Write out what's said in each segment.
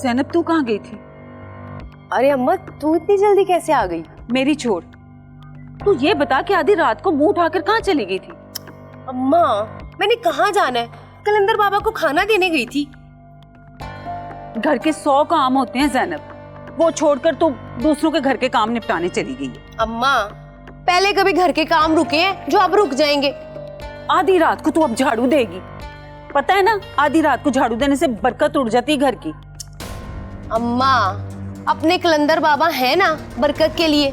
ज़ैनब तू कहाँ गई थी? अरे अम्मा तू इतनी जल्दी कैसे आ गई? मेरी छोड़, तू ये बता कि आधी रात को मुंह उठाकर कहाँ चली गई थी? अम्मा मैंने कहाँ जाना है, कलंदर बाबा को खाना देने गई थी। घर के 100 काम होते हैं ज़ैनब, वो छोड़कर तू दूसरों के घर के काम निपटाने चली गई है। अम्मा पहले कभी घर के काम रुके हैं जो अब रुक जाएंगे। आधी रात को तू अब झाड़ू देगी? पता है ना, आधी रात को झाड़ू देने से बरकत उड़ जाती है घर की। अम्मा अपने कलंदर बाबा है ना बरकत के लिए।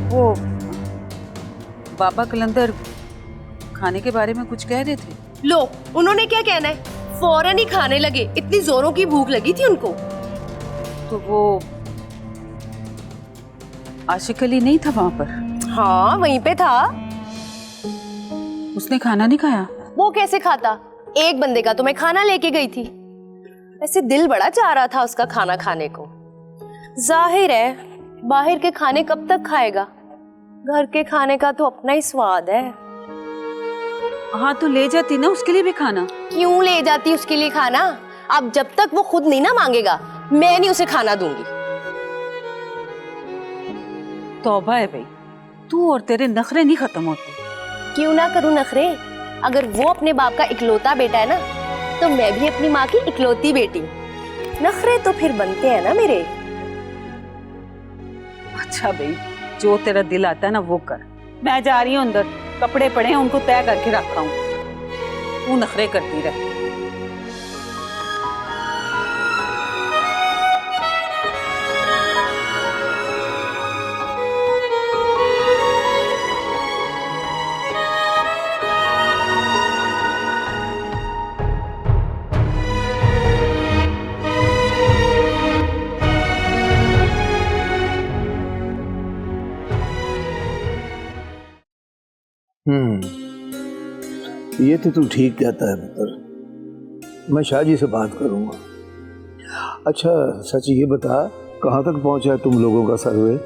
वो बाबा कलंदर खाने के बारे में कुछ कह रहे थे। लो उन्होंने क्या कहना है, फौरन ही खाने लगे, इतनी जोरों की भूख लगी थी उनको। तो वो आशिक अली नहीं था वहां पर? हाँ वहीं पे था। उसने खाना नहीं खाया? वो कैसे खाता, एक बंदे का तो मैं खाना लेके गई थी। वैसे दिल बड़ा चाह रहा था उसका खाना खाने को। जाहिर है बाहर के खाने कब तक खाएगा, घर के खाने का तो अपना ही स्वाद है। हाँ तो ले जाती ना उसके लिए भी खाना। क्यों ले जाती उसके लिए खाना, अब जब तक वो खुद नहीं ना मांगेगा मैं नहीं उसे खाना दूंगी। तौबा है भाई, तू और तेरे नखरे नहीं खत्म होते। क्यों ना करूं नखरे, अगर वो अपने बाप का इकलौता बेटा है ना तो मैं भी अपनी माँ की इकलौती बेटी। नखरे तो फिर बनते हैं ना मेरे। अच्छा भाई, जो तेरा दिल आता है ना वो कर। मैं जा रही हूँ अंदर, कपड़े पड़े हैं उनको तय करके रखा हूँ, तू नखरे करती रह। ये तो तू ठीक कहता है पुत्र, मैं शाहजी से बात करूंगा। अच्छा सच ये बता, कहाँ तक पहुंचा है तुम लोगों का सर्वे?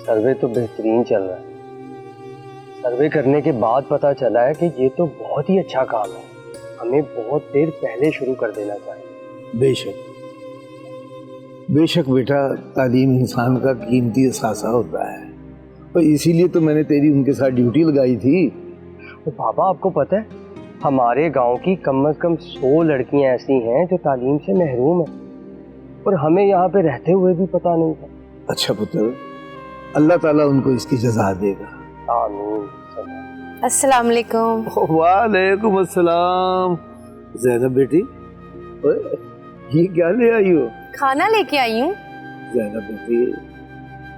सर्वे तो बेहतरीन चल रहा है। सर्वे करने के बाद पता चला है कि ये तो बहुत ही अच्छा काम है, हमें बहुत देर पहले शुरू कर देना चाहिए। बेशक बेशक बेटा, तालीम इंसान का कीमती असासा होता है, और इसीलिए तो मैंने तेरी उनके साथ ड्यूटी लगाई थी। तो बाबा आपको पता है हमारे गांव की कम से कम 100 लड़कियां ऐसी हैं जो तालीम से महरूम हैं, और हमें यहाँ पे रहते हुए भी पता नहीं था। अच्छा पुत्र, अल्लाह ताला उनको इसकी जज़ा देगा। आमीन। अस्सलाम वालेकुम। वालेकुम अस्सलाम। ज़ैनब बेटी, ओए, ये क्या ले आई हो? खाना लेके आई हूँ। ज़ैनब बेटी,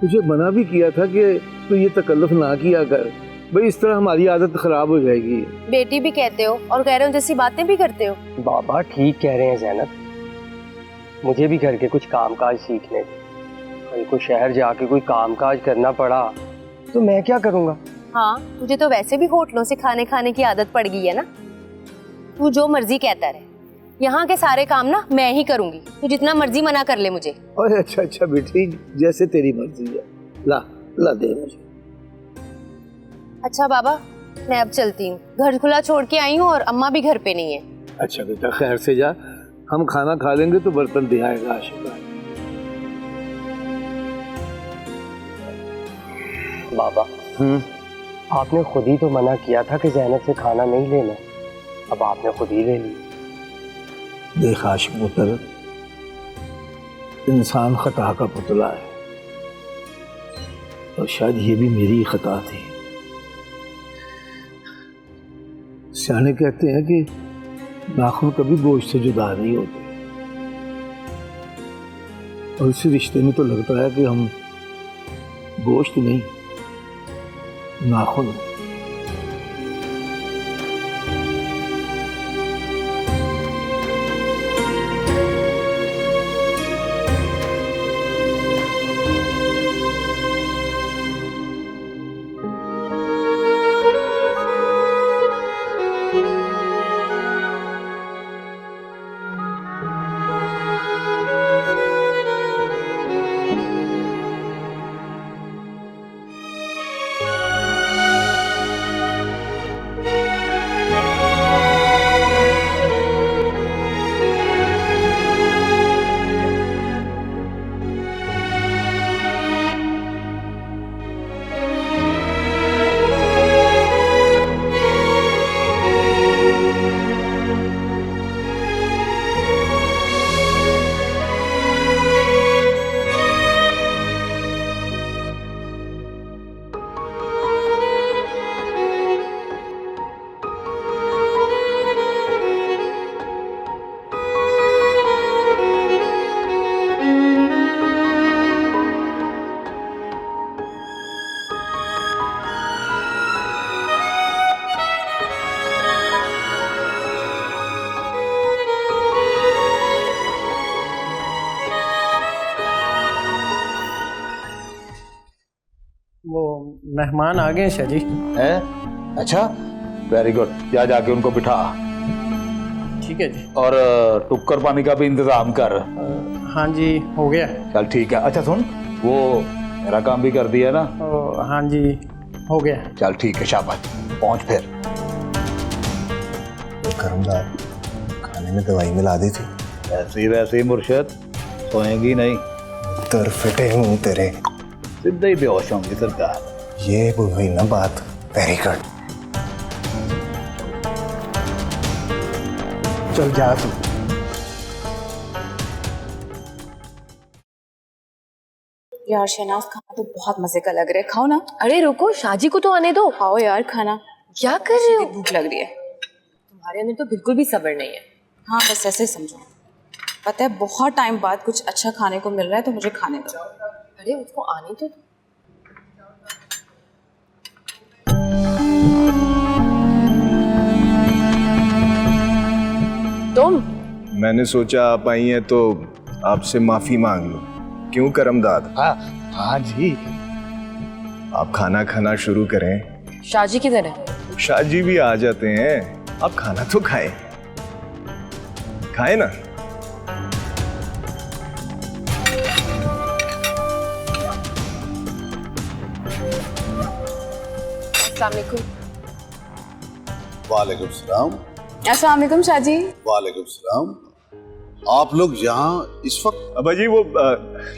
तुझे मना भी किया था कि तू ये तकल्लुफ ना किया कर, भाई इस तरह हमारी आदत खराब हो जाएगी। बेटी भी कहते हो और कह रहे हो जैसी बातें भी करते हो। बाबा ठीक कह रहे हैं ज़ैनब, मुझे भी घर के कुछ कामकाज सीखने थे, कहीं को शहर जाके कोई कामकाज करना पड़ा तो मैं क्या करूँगा। हाँ तुझे तो वैसे भी होटलों से खाने खाने की आदत पड़ गई है ना, तू जो मर्जी कहता रहे, यहाँ के सारे काम ना मैं ही करूँगी, तू जितना मर्जी मना कर ले मुझे। और अच्छा बेटी, जैसे तेरी मर्जी है, ला ला दे मुझे। अच्छा बाबा मैं अब चलती हूँ, घर खुला छोड़ के आई हूँ और अम्मा भी घर पे नहीं है। अच्छा बेटा खैर से जा, हम खाना खा लेंगे तो बर्तन दे आएगा आशिक। बाबा आपने खुद ही तो मना किया था कि ज़ैनब से खाना नहीं लेना, अब आपने खुद ही ले लिया। देख आशिक पुत्र, इंसान खता का पुतला है, और शायद ये भी मेरी खता थी। सियाने कहते हैं कि नाखून कभी गोश्त से जुदा नहीं होते, और इसी रिश्ते में तो लगता है कि हम गोश्त नहीं नाखून। मेहमान आ गए शाह जी। है? अच्छा, वेरी गुड। जा जाके उनको बिठा ठीक है जी। और टुक्कर पानी का भी इंतजाम कर। हाँ जी, हो गया। चल ठीक है। अच्छा सुन, वो मेरा काम भी कर दिया ना? हाँ जी, हो गया। चल ठीक है, शाबाश। पहुंच फिर। करमदार, खाने में दवाई मिला दी थी। ऐसे ही वैसे ही मुर्शद, सोएंगी नहीं। तर फिटे हूँ तेरे। सीधे ही बेहोश होंगी सरकार। ये हुई ना बात। Very good. चल जा तू। यार शहनाज, खाना तो बहुत मजे का लग रहा है, खाओ ना। अरे रुको, शाजी को तो आने दो। खाओ यार खाना। क्या कर रहे हो? भूख लग रही है। तुम्हारे अंदर तो बिल्कुल भी सब्र नहीं है। हाँ, बस ऐसे ही समझो। पता है बहुत टाइम बाद कुछ अच्छा खाने को मिल रहा है तो मुझे खाने दो। अरे उसको आने तो तुम। मैंने सोचा आप आई हैं तो आपसे माफी मांग लो। क्यों करमदाद? हाँ जी। आप खाना खाना शुरू करें। शाजी किधर है? शाह जी भी आ जाते हैं। आप खाना तो खाएं। खाएं ना। वालेकुम सलाम। अस्सलाम वालेकुम शाजी। वालेकुम सलाम। आप लोग यहाँ इस वक्त? अबा जी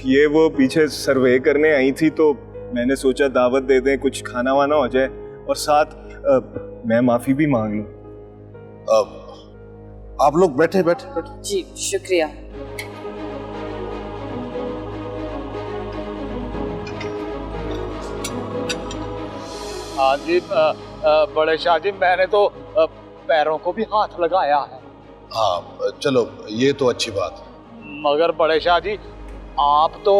ये वो पीछे सर्वे करने आई थी तो मैंने सोचा दावत दे दें, कुछ खाना वाना हो जाए और साथ मैं माफी भी मांग लूं। आप लोग बैठे बैठे बैठे। जी शुक्रिया। हाँ जी बड़े शाह जी, मैंने तो पैरों को भी हाथ लगाया है। हाँ चलो, ये तो अच्छी बात है। मगर बड़े शाह जी, आप तो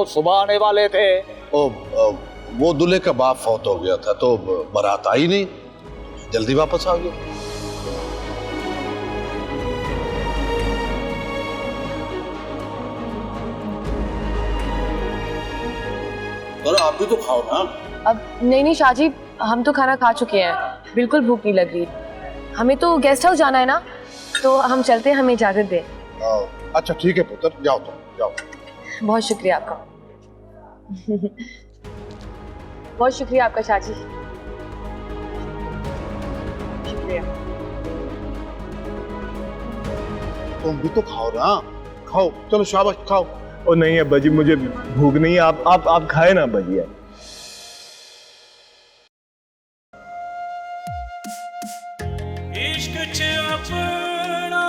सुबह आने वाले थे। वो दूल्हे का बाप फौत हो गया था तो बारात आई नहीं, जल्दी वापस आ गए। और आप भी तो खाओ ना। अब नहीं शाजी, हम तो खाना खा चुके हैं, बिल्कुल भूख नहीं लग रही। हमें तो गेस्ट हाउस जाना है ना, तो हम चलते हैं, हमें इजाजत दे। अच्छा ठीक है पुत्र, जाओ तुम जाओ। बहुत शुक्रिया आपका। बहुत शुक्रिया आपका शाजी। शुक्रिया। तुम भी तो खाओ ना, खाओ, चलो शाबाश खाओ। ओ नहीं अब्बा जी, मुझे भूख नहीं है। आप खाए ना अब्बा जी। इश्क च अपना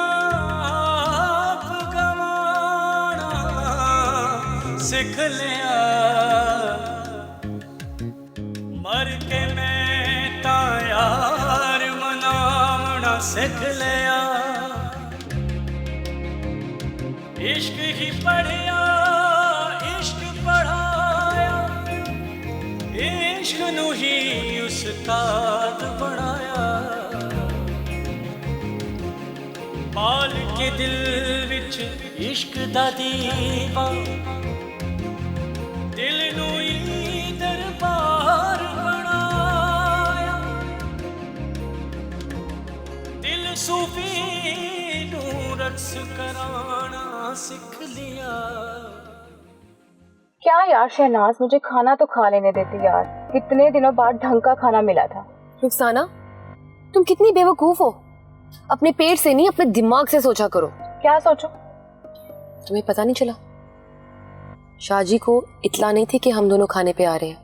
आप गवाना सिख लिया, मर के मैं ता यार मनावना सिख लिया। इश्क ही पढ़िया, इश्क पढ़ाया, इश्क नू ही उस्ताद बनाया। पाल के दिल विच इश्क दा दीवा, दिल नू ही दरबार बनाया। दिल सूफी नू रक्स कराना सीख लिया। क्या यार शहनाज, मुझे खाना तो खा लेने देती यार। कितने दिनों बाद ढंग का खाना मिला था। रुखसाना, तुम कितनी बेवकूफ हो। अपने पेट से नहीं, अपने दिमाग से सोचा करो। क्या सोचो? तुम्हें पता नहीं चला? शाजी को इतला नहीं थी कि हम दोनों खाने पे आ रहे हैं।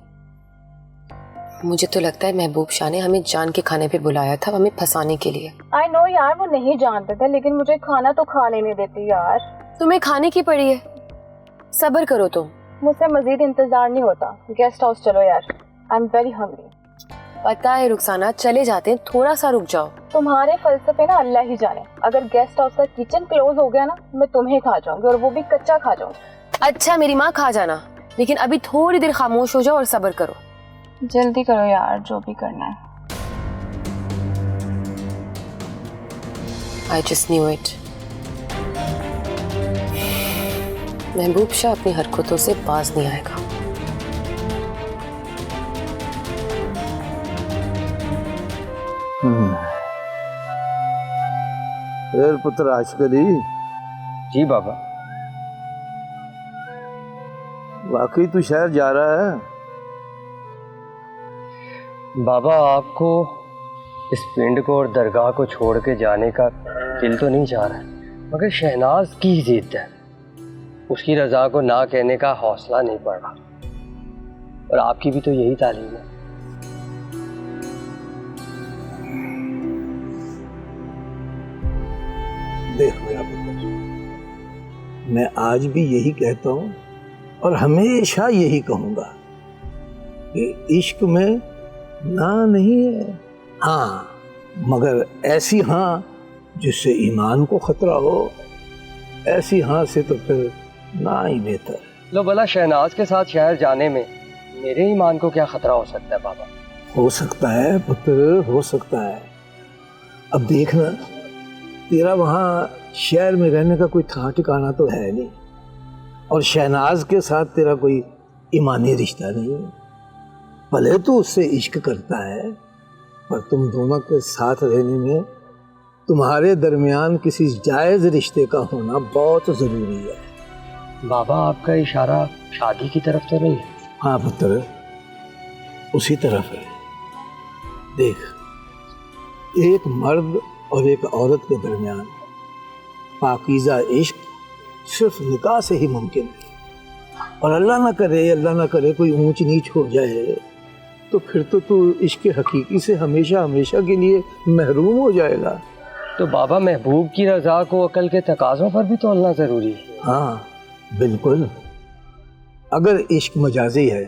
मुझे तो लगता है महबूब शाह ने हमें जान के खाने पे बुलाया था, हमें फंसाने के लिए। आई नो यार, वो नहीं जानते थे, लेकिन मुझे खाना तो खा लेने देती यार। तुम्हें खाने की पड़ी है, सब्र करो तुम। मुझसे मजीद इंतजार नहीं होता। गेस्ट हाउस चलो यार, आई एम वेरी हंग्री। पता है रुखसाना, चले जाते हैं, थोड़ा सा रुक जाओ। तुम्हारे फलसफे ना अल्लाह ही जाने। अगर गेस्ट हाउस का किचन क्लोज हो गया ना, मैं तुम्हें खा जाऊंगी, और वो भी कच्चा खा जाऊंगी। अच्छा मेरी माँ, खा जाना, लेकिन अभी थोड़ी देर खामोश हो जाओ और सब्र करो। जल्दी करो यार, जो भी करना है। I just knew it. महबूब शाह अपनी हरकतों से बाज नहीं आएगा। फिर पुत्र आशकरी, जी बाबा। वाकई तू शहर जा रहा है? बाबा आपको इस पिंड को और दरगाह को छोड़ के जाने का दिल तो नहीं चाह रहा है, मगर शहनाज की जिद है, उसकी रजा को ना कहने का हौसला नहीं पड़ रहा। और आपकी भी तो यही तालीम है। देख मेरा पुत्र, मैं आज भी यही कहता हूँ और हमेशा यही कहूंगा कि इश्क में ना नहीं है, हाँ, मगर ऐसी हाँ जिससे ईमान को खतरा हो, ऐसी हाँ से तो फिर ना ही बेहतर। लो भला शहनाज के साथ शहर जाने में मेरे ईमान को क्या खतरा हो सकता है बाबा? हो सकता है पुत्र, हो सकता है। अब देखना, तेरा वहाँ शहर में रहने का कोई ठा ठिकाना तो है नहीं, और शहनाज के साथ तेरा कोई ईमानी रिश्ता नहीं है। भले तो उससे इश्क करता है, पर तुम दोनों के साथ रहने में तुम्हारे दरमियान किसी जायज़ रिश्ते का होना बहुत ज़रूरी है। बाबा आपका इशारा शादी की तरफ तो नहीं है? हाँ पुत्र, उसी तरफ है। देख, एक मर्द और एक औरत के दरमियान पाकीज़ा इश्क सिर्फ निकाह से ही मुमकिन है, और अल्लाह ना करे कोई ऊंच नीच हो जाए तो फिर तो तू इश्क हकीकी से हमेशा हमेशा के लिए महरूम हो जाएगा। तो बाबा महबूब की रजा को अकल के तकाज़ों पर भी तोलना ज़रूरी है। हाँ बिल्कुल, अगर इश्क मजाजी है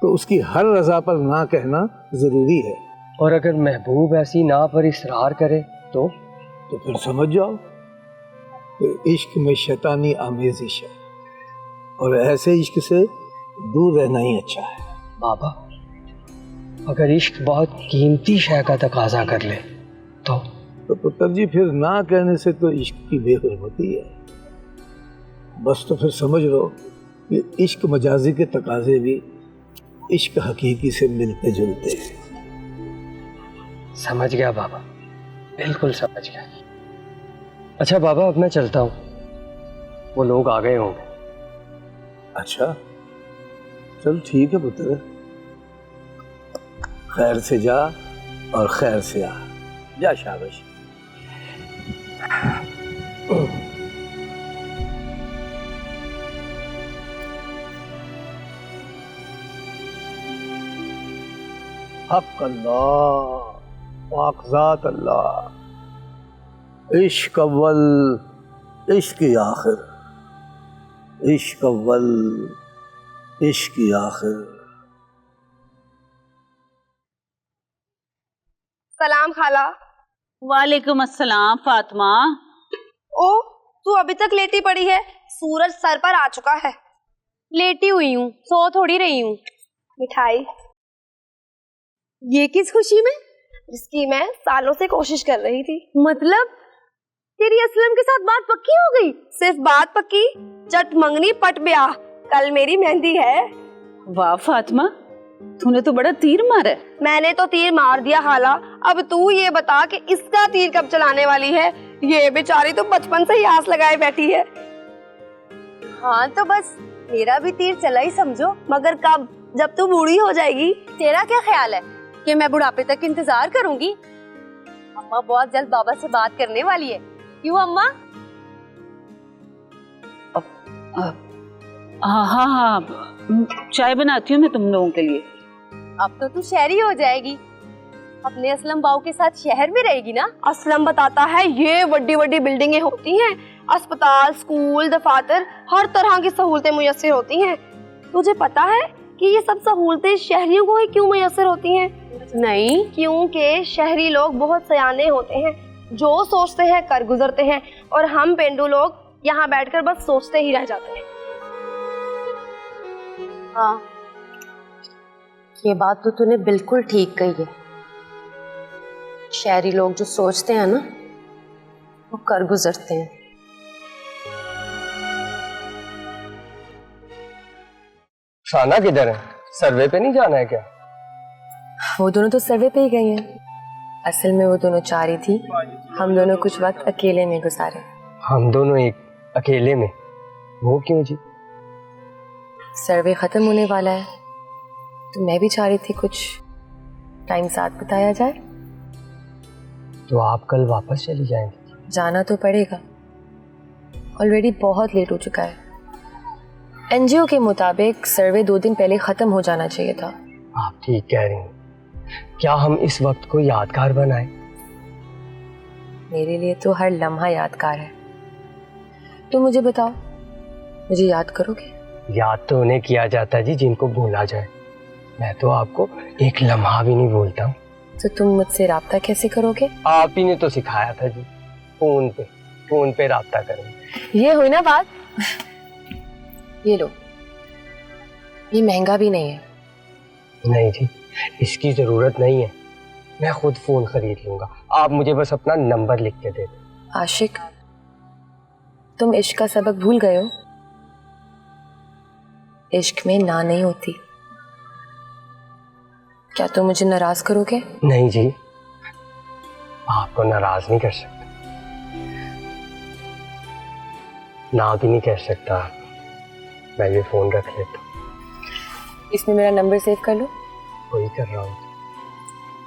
तो उसकी हर रजा पर ना कहना ज़रूरी है। और अगर महबूब ऐसी ना पर इसरार करे तो फिर समझ जाओ कि इश्क में शैतानी आमेज़िश है, और ऐसे इश्क से दूर रहना ही अच्छा है। बाबा अगर इश्क बहुत कीमती शय का तकाजा कर ले तो पुत्र जी, फिर ना कहने से तो इश्क की बेहुरमती है। बस तो फिर समझ लो कि इश्क मजाजी के तकाजे भी इश्क हकीकी से मिलते जुलते हैं। समझ गया बाबा, बिल्कुल समझ गया। अच्छा बाबा, अब मैं चलता हूँ, वो लोग आ गए होंगे। अच्छा चल ठीक है पुत्र, खैर से जा और खैर से आ जा। शाबाश। हक अल्लाह, वाक़ज़ात अल्लाह, इश्क अव्वल इश्क आखिर, इश्क अव्वल इश्क आखिर। सलाम खाला। वालेकुम अस्सलाम फातिमा। ओ, तू अभी तक लेटी पड़ी है? सूरज सर पर आ चुका है। लेटी हुई हूँ, सो थोड़ी रही हूँ। मिठाई। ये किस खुशी में? जिसकी मैं सालों से कोशिश कर रही थी। मतलब तेरी असलम के साथ बात पक्की हो गई? सिर्फ बात पक्की, चट मंगनी पट ब्याह। कल मेरी मेहंदी है। वाह फातिमा, तूने तो बड़ा तीर मारा है। मैंने तो तीर मार दिया खाला, अब तू ये बता कि इसका तीर कब चलाने वाली है? ये बेचारी तो बचपन से ही आस लगाए बैठी है। हाँ तो बस मेरा भी तीर चला ही समझो। मगर कब? जब तू बूढ़ी हो जाएगी। तेरा क्या ख्याल है कि मैं बुढ़ापे तक इंतजार करूंगी? अम्मा बहुत जल्द बाबा से बात करने वाली है। क्यों अम्मा? हाँ हाँ हाँ, चाय बनाती हूँ मैं तुम लोगों के लिए। अब तो तू शहरी हो जाएगी, अपने असलम बाऊ के साथ शहर में रहेगी ना? असलम बताता है ये बड़ी बड़ी बिल्डिंगें होती हैं, अस्पताल, स्कूल, दफातर, हर तरह की सहूलतें मुयस्सर होती हैं। तुझे पता है कि ये सब सहूलतें शहरियों को ही क्यों मुयस्सर होती हैं? नहीं, क्योंकि शहरी लोग बहुत सयाने होते हैं, जो सोचते हैं कर गुजरते हैं, और हम पेंडू लोग यहाँ बैठकर बस सोचते ही रह जाते हैं। हाँ, ये बात तो तूने बिल्कुल ठीक कही है। शहरी लोग जो सोचते हैं ना, वो कर गुजरते हैं। शाना किधर है? सर्वे पे नहीं जाना है क्या? वो दोनों तो सर्वे पे ही गई हैं। असल में वो दोनों चाह रही थी हम दोनों कुछ वक्त अकेले में गुजारे। हम दोनों एक अकेले में? वो क्यों जी? सर्वे ख़त्म होने वाला है तो मैं भी चाह रही थी कुछ टाइम साथ बिताया जाए। तो आप कल वापस चली जाएंगी? जाना तो पड़ेगा, ऑलरेडी बहुत लेट हो चुका है। एनजीओ के मुताबिक सर्वे 2 दिन पहले ख़त्म हो जाना चाहिए था। आप ठीक कह रही हैं। क्या हम इस वक्त को यादगार बनाएं? मेरे लिए तो हर लम्हा यादगार है। तो मुझे बताओ, मुझे याद करोगे? याद तो उन्हें किया जाता है जी जिनको भूला जाए। मैं तो आपको एक लम्हा भी नहीं भूलता हूँ। तो तुम मुझसे राब्ता कैसे करोगे? आप ही ने तो सिखाया था जी, फोन पे राब्ता करें। ये हुई ना बात। ये लो, ये महंगा भी नहीं है। नहीं जी, इसकी जरूरत नहीं है, मैं खुद फोन खरीद लूंगा। आप मुझे बस अपना नंबर लिख के दे दें। आशिक, तुम इश्क का सबक भूल गए हो। इश्क में ना नहीं होती। क्या तुम मुझे नाराज करोगे? नहीं जी, आपको नाराज नहीं कर सकता, ना भी नहीं कह सकता। मैं ये फोन रख लेता हूँ। इसमें मेरा नंबर सेव कर लो। वही कर रहा हूँ।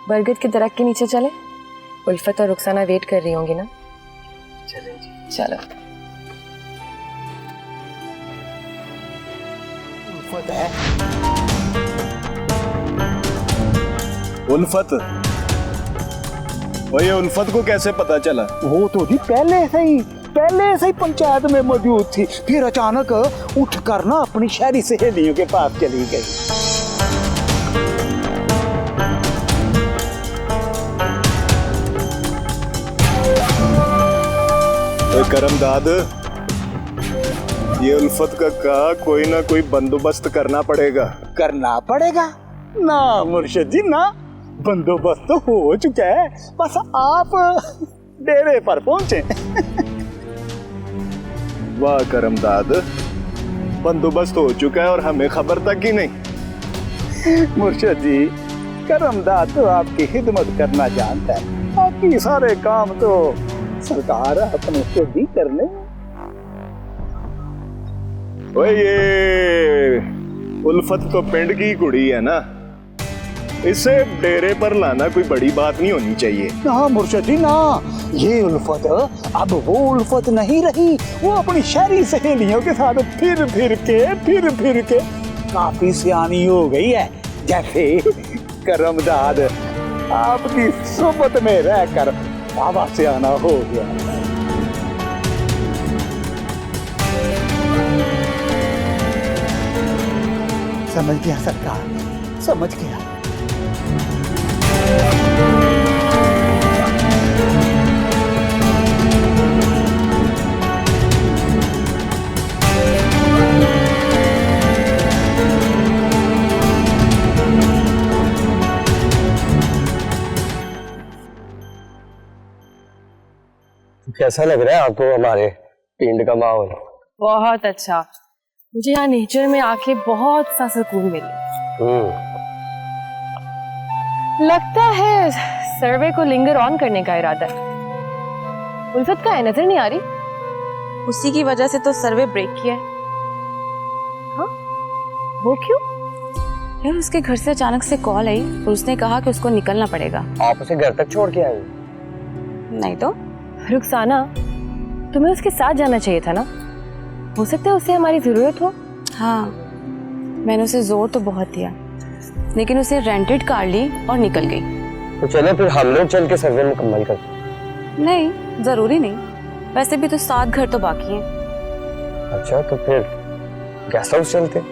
बरगद के दरख्त के नीचे चले, उल्फत और रुखसाना वेट कर रही होंगी ना? चलें जी। चलो। उल्फत, और ये उल्फत को कैसे पता चला? वो तो जी पहले से ही पंचायत में मौजूद थी, फिर अचानक उठ कर ना अपनी शहरी सहेलियों के पास चली गई। तो करमदाद, ये उल्फत का कोई ना कोई बंदोबस्त करना पड़ेगा। करना पड़ेगा ना मुर्शिद जी, ना बंदोबस्त तो हो चुका है, बस आप डेरे पर पहुंचे। वाह करमदाद, बंदोबस्त हो चुका है और हमें खबर तक ही नहीं। मुर्शिद जी, करमदाद तो आपकी खिदमत करना जानता है, बाकी सारे काम तो सरकार अपने को भी करने। ओए ये उल्फत तो पिंड की कुड़ी है ना, इसे डेरे पर लाना कोई बड़ी बात नहीं होनी चाहिए। ना मुर्शिद जी ना, ये उल्फत अब वो उल्फत नहीं रही, वो अपनी शहरी सहेलियों के साथ फिर फिर के काफी सियानी हो गई है। जैसे करमदाद आपकी सोबत में रहकर बाबा सियाना हो गया। समझ गया सरकार, समझ गया। कैसा लग रहा है आपको हमारे पिंड का माहौल? बहुत अच्छा। मुझे यहाँ नेचर में आके बहुत सा सुकून मिला। लगता है सर्वे को लिंगर ऑन करने का इरादा है। उल्फत का है, नजर नहीं आ रही। उसी की वजह से तो सर्वे ब्रेक किया है। हाँ, वो क्यों? यार उसके घर से अचानक से कॉल आई और उसने कहा कि उसको निकलना पड़ेगा। आप उसे घर तक छोड़ के आए? नहीं तो। रुखसाना, तुम्हें उसके साथ जाना चाहिए था ना, हो सकता है उसे हमारी जरूरत हो। हाँ, मैंने उसे जोर तो बहुत दिया, लेकिन उसे रेंटेड कार ली और निकल गई। तो चले फिर हम लोग चल के सर्वे मुकम्मल करते। नहीं, जरूरी नहीं, वैसे भी तो 7 घर तो बाकी हैं। अच्छा, तो फिर गेस्ट हाउस चलते?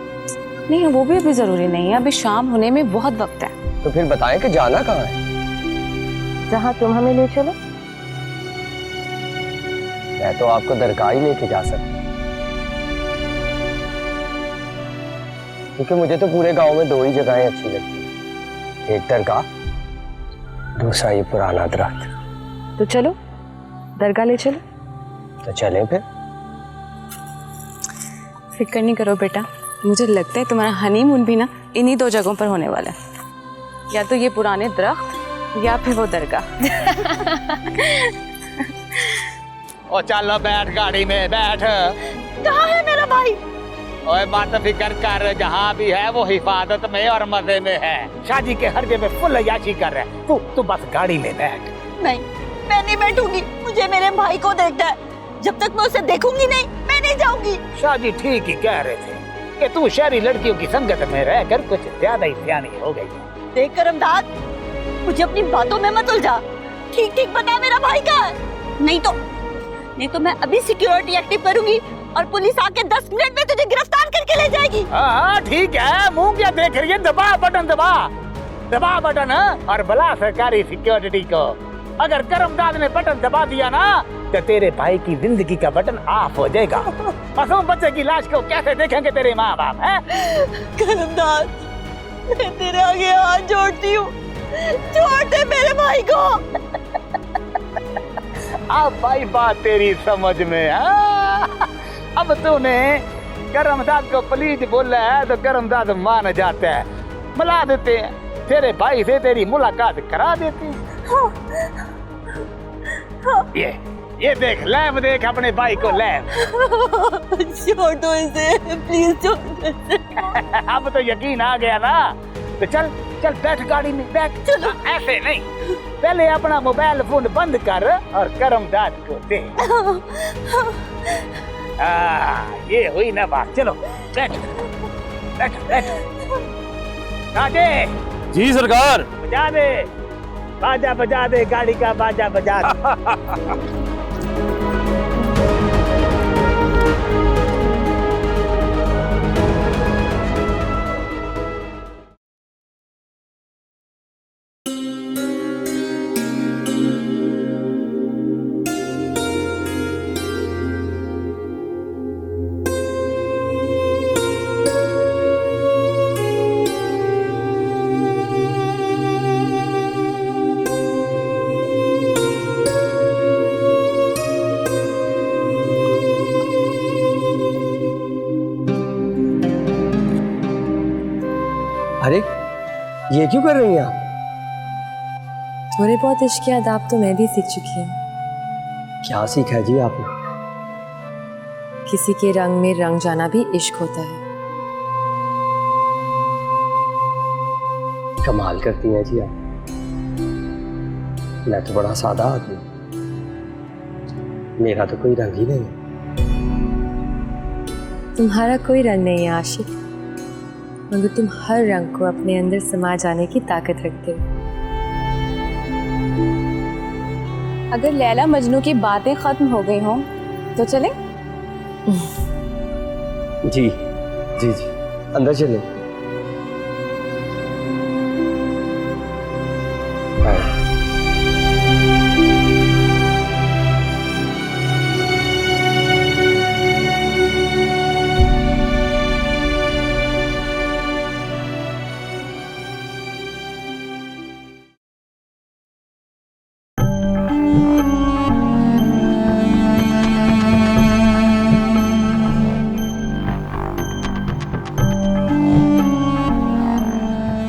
नहीं, वो भी अभी जरूरी नहीं है, अभी शाम होने में बहुत वक्त है। तो फिर बताएं कि जाना कहाँ है? जहाँ तुम हमें ले चलो। मैं तो आपको दरगाह ही लेके जा सकता, क्योंकि मुझे तो पूरे गांव में 2 ही जगहें अच्छी लगती हैं, एक दरगाह, दूसरा ये पुराना दरख्त। तो चलो, दरगाह ले चलो। तो चलें फिर। फिक्र नहीं करो बेटा, मुझे लगता है तुम्हारा हनीमून भी ना इन्हीं 2 जगहों पर होने वाला है। या तो ये पुराने दरख्त या फिर वो दरगाह। ओ चलो बैठ गाड़ी में बैठ। कहाँ है मेरा भाई? ओए मत फिक्र कर, जहाँ भी है वो हिफाजत में और मजे में है। शादी के हर जगह फुल अय्याशी कर रहा है। तू बस गाड़ी में बैठ। नहीं, मैं नहीं बैठूंगी, मुझे मेरे भाई को देखना है। जब तक मैं उसे देखूंगी नहीं, मैं नहीं जाऊंगी। शादी ठीक ही कह रहे थे कि तू शहरी लड़कियों की संगत में रहकर कुछ ज्यादा ही सियानी हो गई। देख करमदाद, मुझे अपनी बातों में मत उलझा। ठीक ठीक बता मेरा भाई कहाँ है? नहीं तो मैं अभी सिक्योरिटी एक्टिव करूंगी और पुलिस आके 10 मिनट में तुझे गिरफ्तार करके ले जाएगी। हाँ ठीक है, मुंह क्या देख रही है? दबा बटन, दबा बटन और बुला सरकारी सिक्योरिटी को। अगर करमदाद ने बटन दबा दिया ना तो तेरे भाई की जिंदगी का बटन ऑफ हो जाएगा। मासूम बच्चे की लाश को कैसे देखेंगे तेरे माँ बाप? हैं? करमदाद, मैं तेरे आगे हाथ जोड़ती हूँ, छोड़ दे मेरे भाई को। अब भाई बात तेरी समझ में है। अब तूने करमदाद को प्लीज बोला है तो करमदाद मान जाता है। मिला देते हैं, तेरे भाई से तेरी मुलाकात करा देते हैं। ये देख, लैब देख अपने भाई को, लैब। छोड़ दो इसे, प्लीज छोड़ दो। अब तो यकीन आ गया ना, तो चल बैठ गाड़ी में, बैठ। चलो ऐसे नहीं, पहले अपना मोबाइल फोन बंद कर और करमदाद को दे। ये हुई ना बात। चलो बैठ। राजे जी सरकार। बजा दे, बाजा बजा दे, गाड़ी का बाजा बजा दे। अरे ये क्यों कर रही हैं आप? थोड़े बहुत इश्क के आदाब तो मैं भी सीख चुकी हूँ। क्या सीखा है जी आपने? किसी के रंग में रंग जाना भी इश्क होता है। कमाल करती हैं जी आप। मैं तो बड़ा सादा आदमी, मेरा तो कोई रंग ही नहीं है। तुम्हारा कोई रंग नहीं है आशिक, मगर तुम हर रंग को अपने अंदर समा जाने की ताकत रखते हो। अगर लैला मजनू की बातें खत्म हो गई हों तो चले? जी अंदर चलो।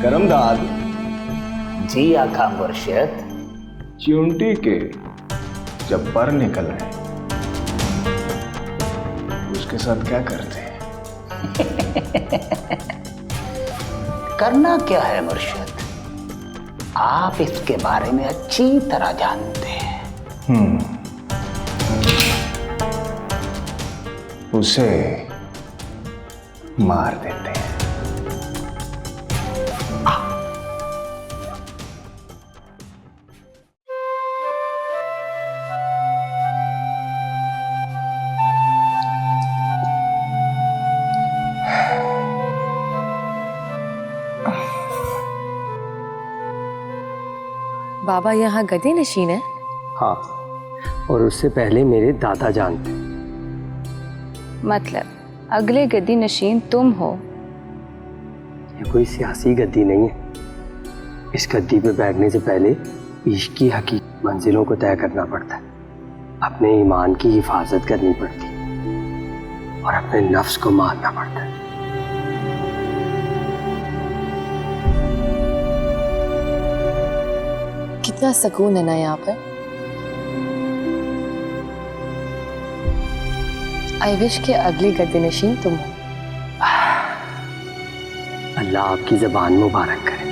करमदाद जी आका मुर्शिद। चिंटी के जब पर निकल आए उसके साथ क्या करते हैं? करना क्या है मुर्शिद, आप इसके बारे में अच्छी तरह जानते हैं। उसे मार देते हैं। बाबा यहाँ गद्दी नशीन है? हाँ, और उससे पहले मेरे दादा जान थे। मतलब अगले गद्दी नशीन तुम हो? ये कोई सियासी गद्दी नहीं है। इस गद्दी पे बैठने से पहले इश्क की हकीकी मंजिलों को तय करना पड़ता है, अपने ईमान की हिफाजत करनी पड़ती है और अपने नफ्स को मारना पड़ता है। कितना सुकून है ना यहाँ पर। आई विश के अगली गद्दीनशीन तुम हो। अल्लाह आपकी ज़बान मुबारक करे।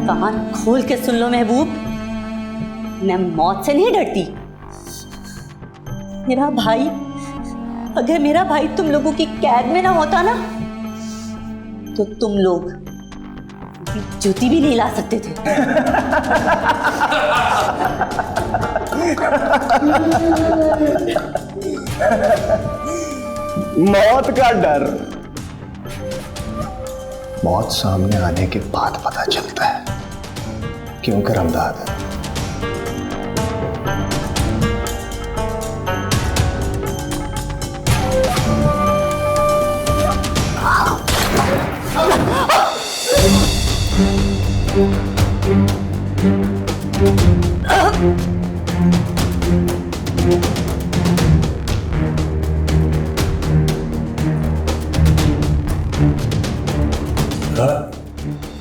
कान खोल के सुन लो महबूब, मैं मौत से नहीं डरती। मेरा भाई, अगर मेरा भाई तुम लोगों की कैद में ना होता ना, तो तुम लोग जूती भी नहीं ला सकते थे। मौत का डर मौत सामने आने के बाद पता चलता है। क्यों करमदाद?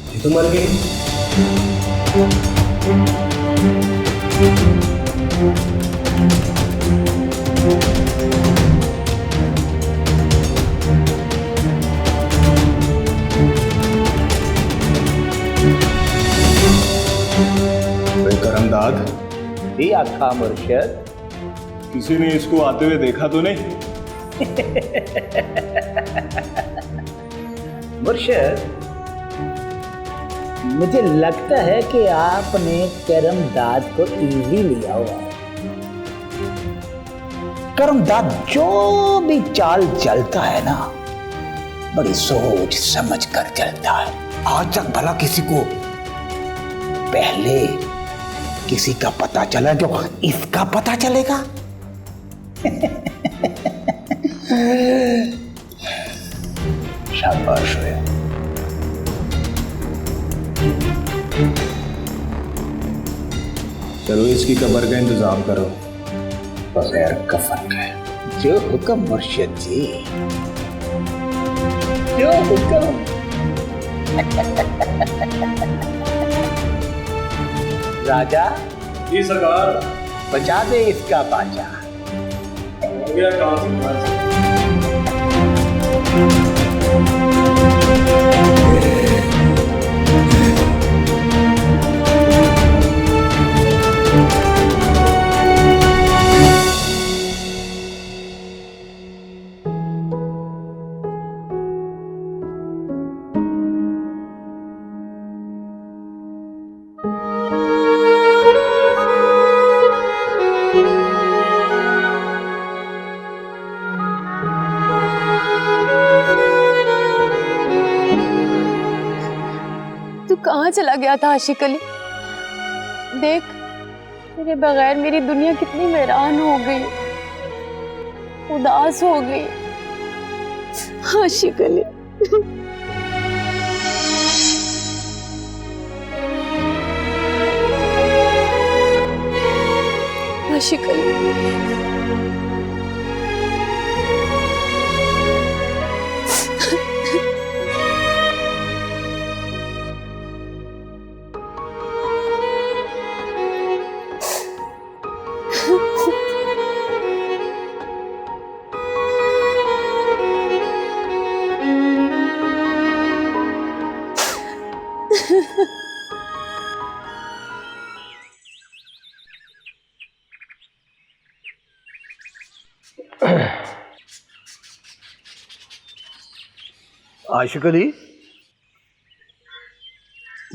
ये तो मर गई। करमदाद, ये आखा मुर्शद, किसी ने इसको आते हुए देखा तो नहीं? मुर्शद, मुझे लगता है कि आपने करमदाद को इजी लिया हुआ है। करमदाद जो भी चाल चलता है ना, बड़ी सोच समझ कर चलता है। आज तक भला किसी को पहले किसी का पता चला जो इसका पता चलेगा? शाबाश है। चलो इसकी कब्र का इंतजाम करो। बगैर कफन का। जो हुक्म मुर्शिद जी, जो हुक्म। राजा जी सरकार, बचा दे इसका बाचा। कहाँ चला गया था आशिक अली? देख, तेरे बगैर मेरी दुनिया कितनी हैरान हो गई, उदास हो गई। आशिक अली, आशिक अली। आशिक अली।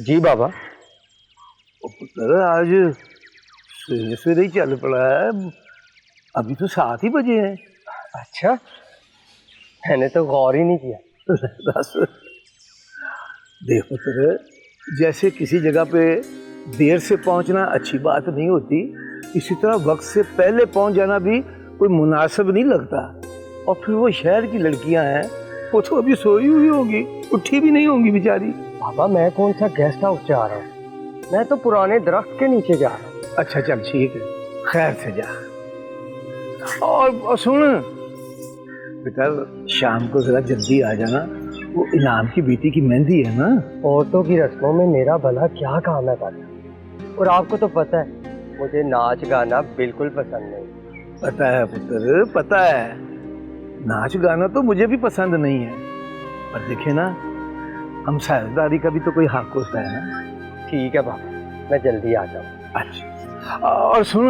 जी बाबा। पुत्र, आज सवेरे सवेरे ही चल पड़ा है, अभी तो 7 ही बजे हैं। अच्छा, मैंने तो गौर ही नहीं किया। बस देख पुत्र, जैसे किसी जगह पे देर से पहुंचना अच्छी बात नहीं होती, इसी तरह वक्त से पहले पहुंच जाना भी कोई मुनासिब नहीं लगता। और फिर वो शहर की लड़कियां हैं, वो तो अभी सोई हुई होंगी, उठी भी नहीं होंगी बेचारी। बाबा, मैं कौन सा गेस्ट हाउस जा रहा हूँ? मैं तो पुराने दरख्त के नीचे जा रहा हूँ। अच्छा चल ठीक है, खैर से जा। और सुन बेटा, शाम को जरा जल्दी आ जाना, वो इनाम की बेटी की मेहंदी है ना। औरतों की रस्मों में मेरा भला क्या काम है पापा? और आपको तो पता है मुझे नाच गाना बिल्कुल पसंद नहीं। पता है पुत्र, पता है, नाच गाना तो मुझे भी पसंद नहीं है, पर देखे ना, हम साझेदारी का भी तो कोई हक होता है ना। ठीक है पापा, मैं जल्दी आ जाऊँ। अच्छा, और सुन,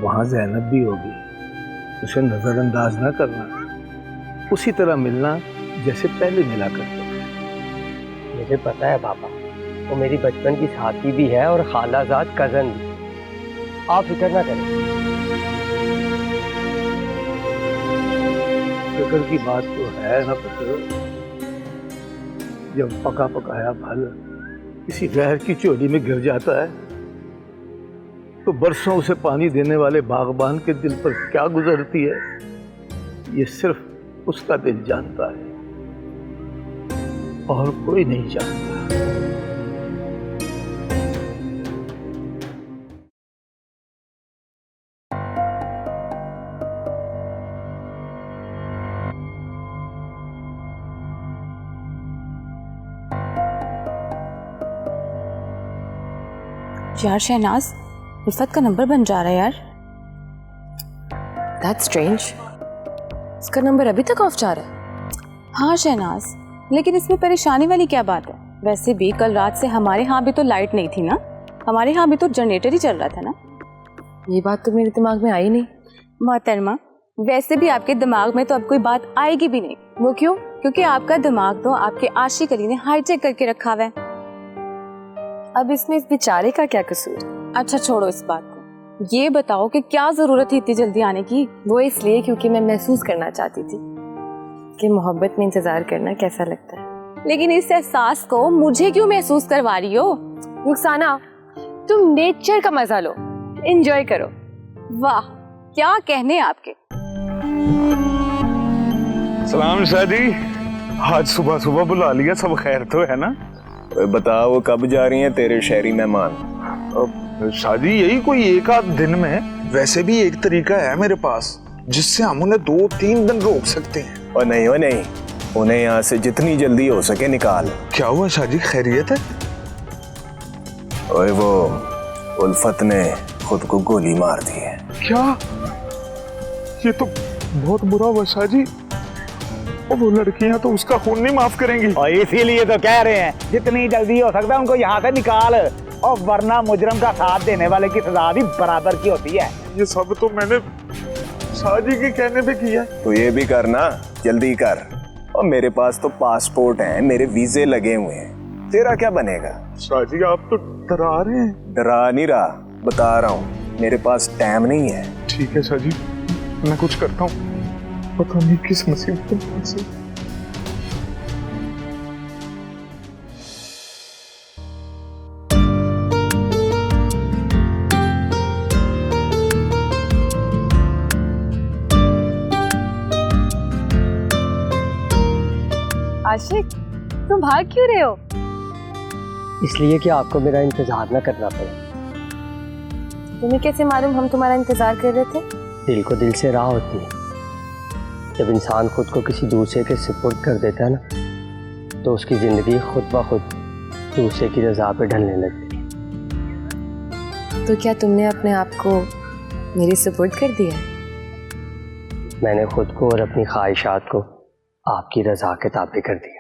वहां ज़ैनब भी होगी, उसे नजरअंदाज ना करना, उसी तरह मिलना जैसे पहले मिला करते। मुझे पता है पापा, वो मेरी बचपन की साथी भी है और खालाजाद कजन भी। आप फिक्र ना करें। फिक्र की बात तो है ना पुत्र, जब पका पकाया फल किसी गैर की चोली में गिर जाता है तो बरसों उसे पानी देने वाले बागबान के दिल पर क्या गुजरती है, ये सिर्फ उसका दिल जानता है और कोई नहीं जानता। यार शहनाज, उल्फत का नंबर बन जा रहा है यार। That's strange. इसका नंबर अभी तक ऑफ जा रहा है। हाँ शहनाज, लेकिन इसमें परेशानी वाली क्या बात है? वैसे भी कल रात से हमारे यहाँ भी तो लाइट नहीं थी ना, हमारे यहाँ भी तो जनरेटर ही चल रहा था ना। ये बात तो मेरे दिमाग में आई नहीं। मोहतरमा, वैसे भी आपके दिमाग में तो अब कोई बात आएगी भी नहीं। वो क्यों? क्योंकि आपका दिमाग तो आपके आशिक अली ने हाईजैक करके रखा हुआ है। अब इसमें इस बेचारे का क्या कसूर? अच्छा छोड़ो इस बात को, ये बताओ कि क्या जरूरत थी इतनी जल्दी आने की? वो इसलिए क्योंकि मैं महसूस करना चाहती थी कि मोहब्बत में इंतजार करना कैसा लगता है। लेकिन इस एहसास को मुझे क्यों महसूस करवा रही हो? रुखसाना, तुम नेचर का मजा लो, एंजॉय करो। वाह, क्या कहने आपके। सलाम शादी, आज सुबह सुबह बुला लिया, सब खैर तो है ना? बता, वो कब जा रही हैं तेरे शहरी मेहमान? शादी यही कोई एक आध दिन में। वैसे भी एक तरीका है मेरे पास जिससे हम उन्हें 2-3 दिन रोक सकते हैं। और नहीं, उन्हें यहाँ से जितनी जल्दी हो सके निकाल। क्या हुआ शादी, खैरियत है? ओए, वो उल्फत ने खुद को गोली मार दी है। क्या? ये तो बहुत बुरा हुआ शादी। और वो लड़कियां तो उसका खून नहीं माफ करेंगी। और इसीलिए तो कह रहे हैं जितनी जल्दी हो सकता है उनको यहाँ से निकाल, और वरना मुजरम का साथ देने वाले की सजा भी बराबर की होती है। ये सब तो मैंने शादी के कहने पे किया। तो ये भी करना, जल्दी कर। और मेरे पास तो पासपोर्ट है, मेरे वीजे लगे हुए हैं, तेरा क्या बनेगा? शादी आप तो डरा रहे हैं। डरा नहीं रहा, बता रहा हूँ, मेरे पास टाइम नहीं है। ठीक है शादी, मैं कुछ करता हूँ, पता नहीं किस मुसीबत में फंसे। आशिक, तुम भाग क्यों रहे हो? इसलिए कि आपको मेरा इंतजार न करना पड़े। तुम्हें कैसे मालूम हम तुम्हारा इंतजार कर रहे थे? दिल को दिल से राह होती है। जब इंसान खुद को किसी दूसरे के सुपुर्द कर देता है ना, तो उसकी जिंदगी खुद ब खुद दूसरे की रजा पे ढलने लगती है। तो क्या तुमने अपने आप को मेरे सुपुर्द कर दिया? मैंने खुद को और अपनी ख्वाहिशात को आपकी रजा के ताबे कर दिया।